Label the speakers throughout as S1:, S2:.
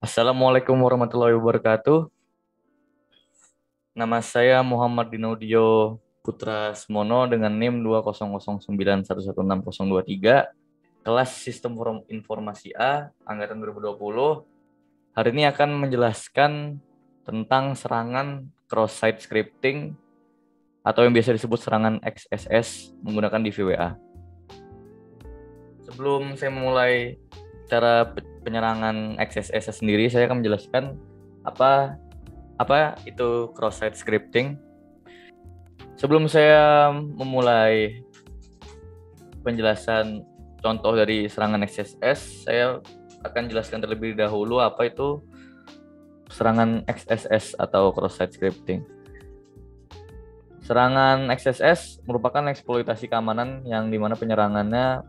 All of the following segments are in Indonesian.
S1: Assalamualaikum warahmatullahi wabarakatuh. Nama saya Muhammad Dinaudio Putra Semono dengan NIM 20091160023, kelas Sistem Informasi A, Angkatan 2020. Hari ini akan menjelaskan tentang serangan cross-site scripting atau yang biasa disebut serangan XSS menggunakan DVWA. Sebelum saya memulai cara penyerangan XSS sendiri, saya akan menjelaskan apa apa itu cross-site scripting. Sebelum saya memulai penjelasan contoh dari serangan XSS, saya akan jelaskan terlebih dahulu apa itu serangan XSS atau cross-site scripting. Serangan XSS merupakan eksploitasi keamanan yang dimana penyerangannya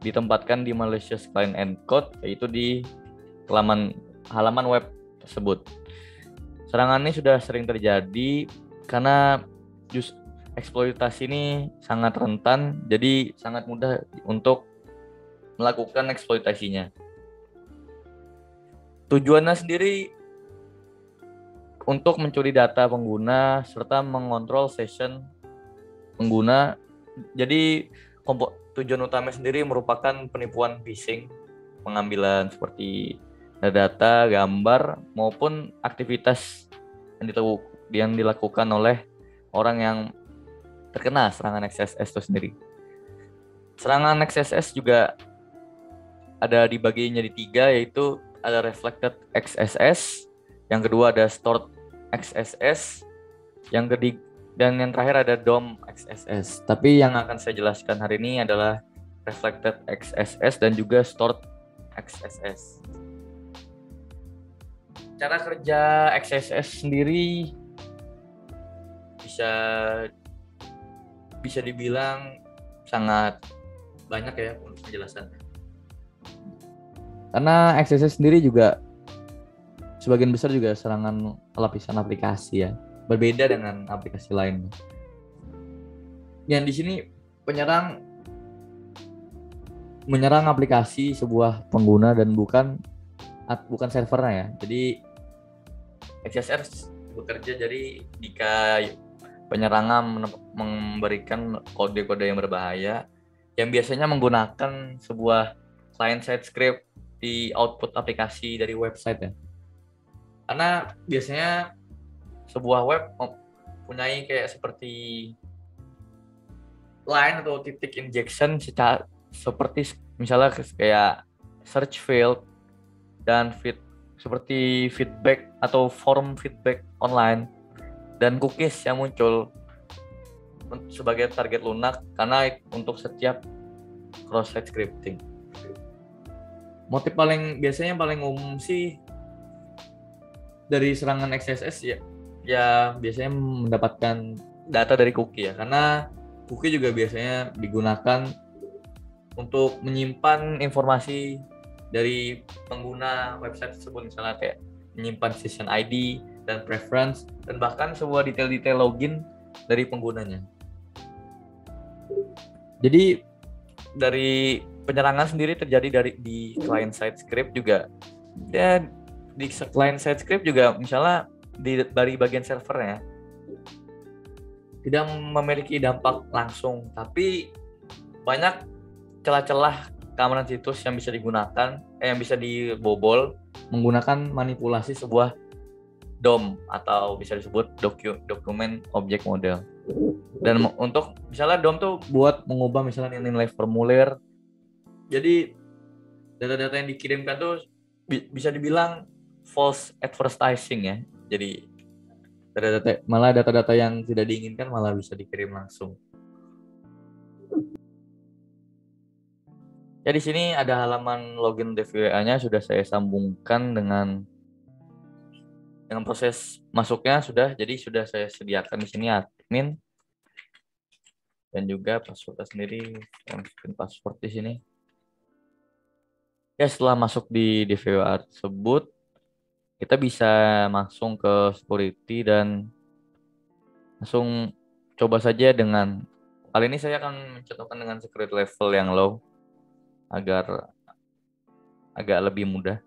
S1: ditempatkan di malicious client end code, yaitu di halaman web tersebut. Serangan ini sudah sering terjadi karena eksploitasi ini sangat rentan, jadi sangat mudah untuk melakukan eksploitasinya. Tujuannya sendiri untuk mencuri data pengguna serta mengontrol session pengguna. Jadi tujuan utama sendiri merupakan penipuan phishing, pengambilan seperti data, gambar, maupun aktivitas yang dilakukan oleh orang yang terkena serangan XSS itu sendiri. Serangan XSS juga ada dibaginya di 3, yaitu ada reflected XSS, yang kedua ada stored XSS, dan yang terakhir ada DOM XSS. Tapi yang akan saya jelaskan hari ini adalah reflected XSS dan juga stored XSS. Cara kerja XSS sendiri bisa dibilang sangat banyak ya untuk penjelasan. Karena XSS sendiri juga sebagian besar juga serangan lapisan aplikasi ya, berbeda dengan aplikasi lain. Yang di sini penyerang menyerang aplikasi sebuah pengguna dan bukan servernya ya. Jadi XSS bekerja jadi jika penyerangan memberikan kode-kode yang berbahaya yang biasanya menggunakan sebuah client-side script di output aplikasi dari website ya. Karena biasanya sebuah web mempunyai kayak seperti line atau titik injection seperti misalnya kayak search field dan seperti feedback atau form feedback online dan cookies yang muncul sebagai target lunak karena untuk setiap cross-site scripting. Motif biasanya paling umum sih dari serangan XSS ya biasanya mendapatkan data dari cookie ya, karena cookie juga biasanya digunakan untuk menyimpan informasi dari pengguna website tersebut, misalnya kayak menyimpan session ID dan preference dan bahkan sebuah detail-detail login dari penggunanya. Jadi dari penyerangan sendiri terjadi di client side script juga. Ya, di client side script juga misalnya dari bagian servernya tidak memiliki dampak langsung, tapi banyak celah-celah keamanan situs yang bisa yang bisa dibobol menggunakan manipulasi sebuah DOM atau bisa disebut dokumen object model. Dan untuk misalnya DOM tuh buat mengubah misalnya nilai formulir. Jadi data-data yang dikirimkan tuh bisa dibilang false advertising ya. Jadi data-data yang tidak diinginkan malah bisa dikirim langsung. Ya, di sini ada halaman login DVWA-nya sudah saya sambungkan dengan proses masuknya sudah. Jadi sudah saya sediakan di sini admin dan juga passwordnya sendiri, masukin password di sini. Ya, setelah masuk di DVWA tersebut, kita bisa langsung ke security dan langsung coba saja kali ini saya akan mencontohkan dengan security level yang low agar agak lebih mudah.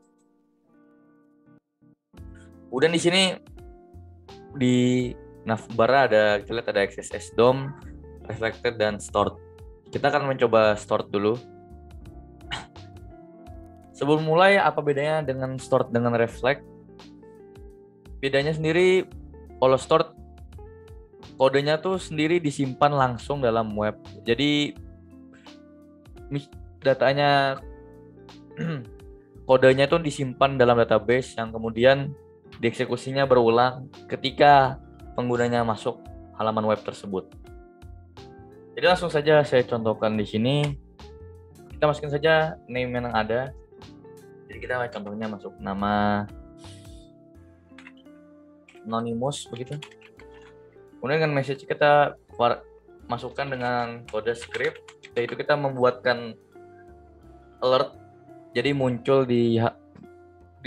S1: Kemudian di sini di navbar ada, kita lihat ada XSS DOM, reflected dan stored. Kita akan mencoba stored dulu. Sebelum mulai, apa bedanya dengan stored dengan reflect? Bedanya sendiri, kalau stored kodenya tuh sendiri disimpan langsung dalam web. Jadi datanya kodenya tuh disimpan dalam database yang kemudian dieksekusinya berulang ketika penggunanya masuk halaman web tersebut. Jadi langsung saja saya contohkan di sini. Kita masukin saja name yang ada. Jadi kita contohnya masuk nama anonymous begitu. Kemudian dengan message kita masukkan dengan kode script, yaitu kita membuatkan alert. Jadi muncul di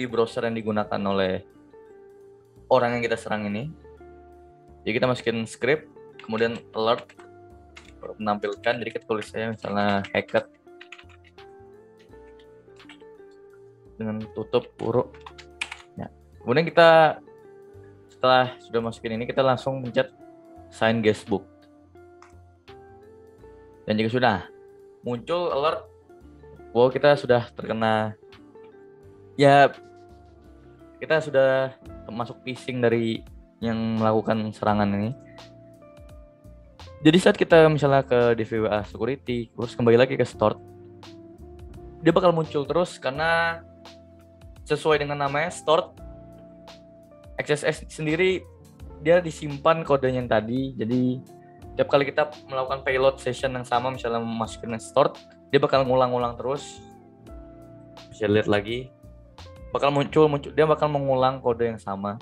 S1: browser yang digunakan oleh orang yang kita serang ini. Jadi kita masukin script, kemudian alert menampilkan. Jadi kita tulis saya misalnya hacked dengan tutup huruf. Ya. Kemudian kita setelah sudah masukin ini, kita langsung pencet sign guestbook. Dan jika sudah muncul alert bahwa kita sudah terkena, ya kita sudah masuk phishing dari yang melakukan serangan ini. Jadi saat kita misalnya ke DVWA security, terus kembali lagi ke stored, dia bakal muncul terus karena sesuai dengan namanya stored. XSS sendiri dia disimpan kodenya yang tadi. Jadi tiap kali kita melakukan payload session yang sama, misalnya masukin stored, dia bakal ngulang-ngulang terus. Bisa lihat lagi, bakal muncul, dia bakal mengulang kode yang sama.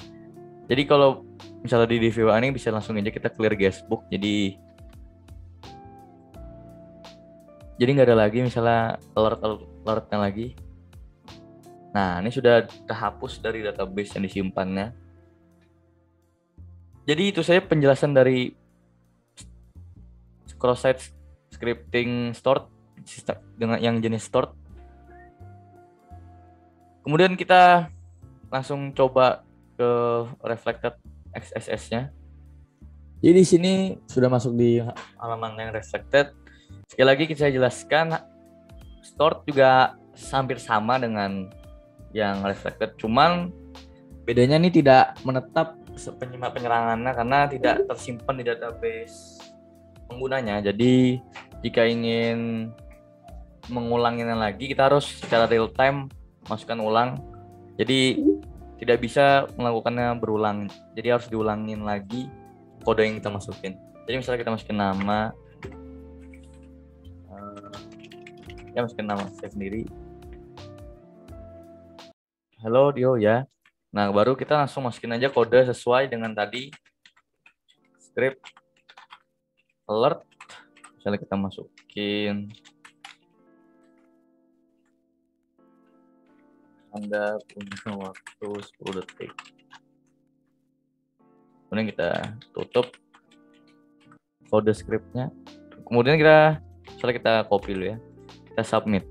S1: Jadi kalau misalnya di DVWA ini bisa langsung aja kita clear guestbook. Jadi nggak ada lagi misalnya alertnya lagi. Nah, ini sudah terhapus dari database yang disimpannya. Jadi itu saya penjelasan dari cross-site scripting stored dengan yang jenis stored. Kemudian kita langsung coba ke reflected XSS-nya. Jadi di sini sudah masuk di halaman yang reflected. Sekali lagi saya jelaskan, stored juga hampir sama dengan yang reflected, cuman bedanya ini tidak menetap penyerangannya karena tidak tersimpan di database penggunanya. Jadi jika ingin mengulanginya lagi, kita harus secara real time masukkan ulang. Jadi tidak bisa melakukannya berulang. Jadi harus diulangin lagi kode yang kita masukin. Jadi misalnya kita masukin nama, masukin nama saya sendiri. Halo Dio ya. Nah, baru kita langsung masukin aja kode sesuai dengan tadi script alert. Misalnya kita masukin Anda punya waktu 10 detik. Kemudian kita tutup kode scriptnya. Kemudian misalnya kita copy dulu ya. Kita submit.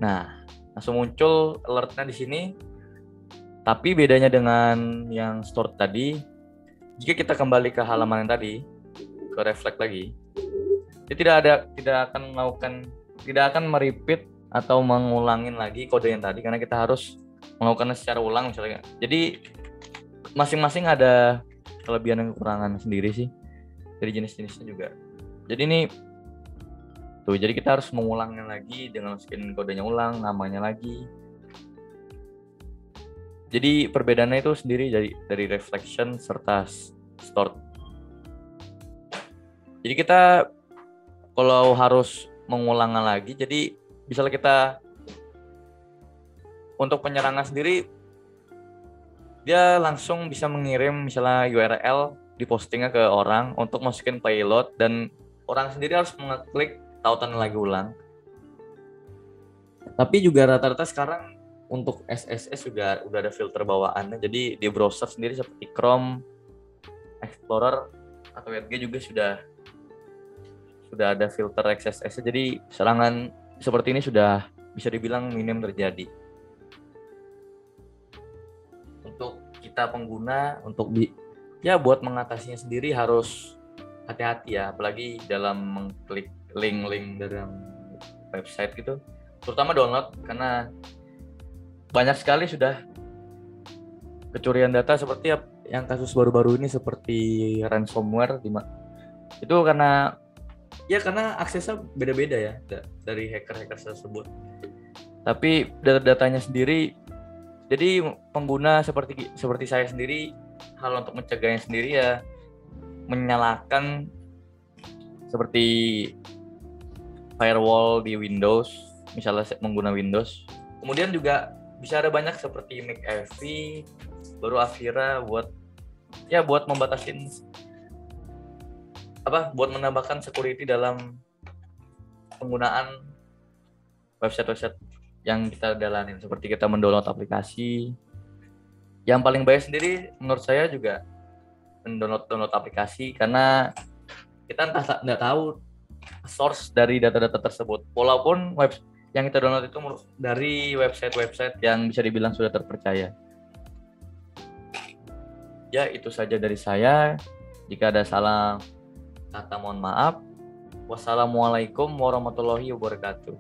S1: Nah, langsung muncul alertnya di sini. Tapi bedanya dengan yang stored tadi, jika kita kembali ke halaman yang tadi, ke reflect lagi, dia tidak akan merepeat atau mengulangin lagi kode yang tadi karena kita harus melakukannya secara ulang misalnya. Jadi masing-masing ada kelebihan dan kekurangan sendiri sih dari jenis-jenisnya juga. Jadi ini tuh, jadi kita harus mengulangnya lagi dengan masukin kodenya ulang, namanya lagi. Jadi perbedaannya itu sendiri dari reflection serta stored. Jadi kita kalau harus mengulangnya lagi, jadi misalnya kita untuk penyerangan sendiri, dia langsung bisa mengirim misalnya URL dipostingnya ke orang untuk masukin payload, dan orang sendiri harus mengeklik tautan lagi ulang. Tapi juga rata-rata sekarang untuk SSS juga udah ada filter bawaannya. Jadi di browser sendiri seperti Chrome, Explorer atau Edge juga sudah ada filter XSS. Jadi serangan seperti ini sudah bisa dibilang minim terjadi. untuk kita pengguna ya buat mengatasinya sendiri harus hati-hati ya, apalagi dalam mengklik link-link dalam website gitu, terutama download, karena banyak sekali sudah kecurian data seperti yang kasus baru-baru ini seperti ransomware itu karena aksesnya beda-beda ya dari hacker-hacker tersebut. Tapi data-datanya sendiri, jadi pengguna seperti saya sendiri, hal untuk mencegahnya sendiri ya menyalakan seperti firewall di Windows, misalnya mengguna Windows. Kemudian juga bisa ada banyak seperti McAfee, baru Avira buat membatasin buat menambahkan security dalam penggunaan website-website yang kita jalanin, seperti kita mendownload aplikasi. Yang paling baik sendiri menurut saya juga mendownload aplikasi, karena kita nggak tahu source dari data-data tersebut, walaupun yang kita download itu dari website-website yang bisa dibilang sudah terpercaya. Ya, itu saja dari saya. Jika ada salah kata mohon maaf. Wassalamualaikum warahmatullahi wabarakatuh.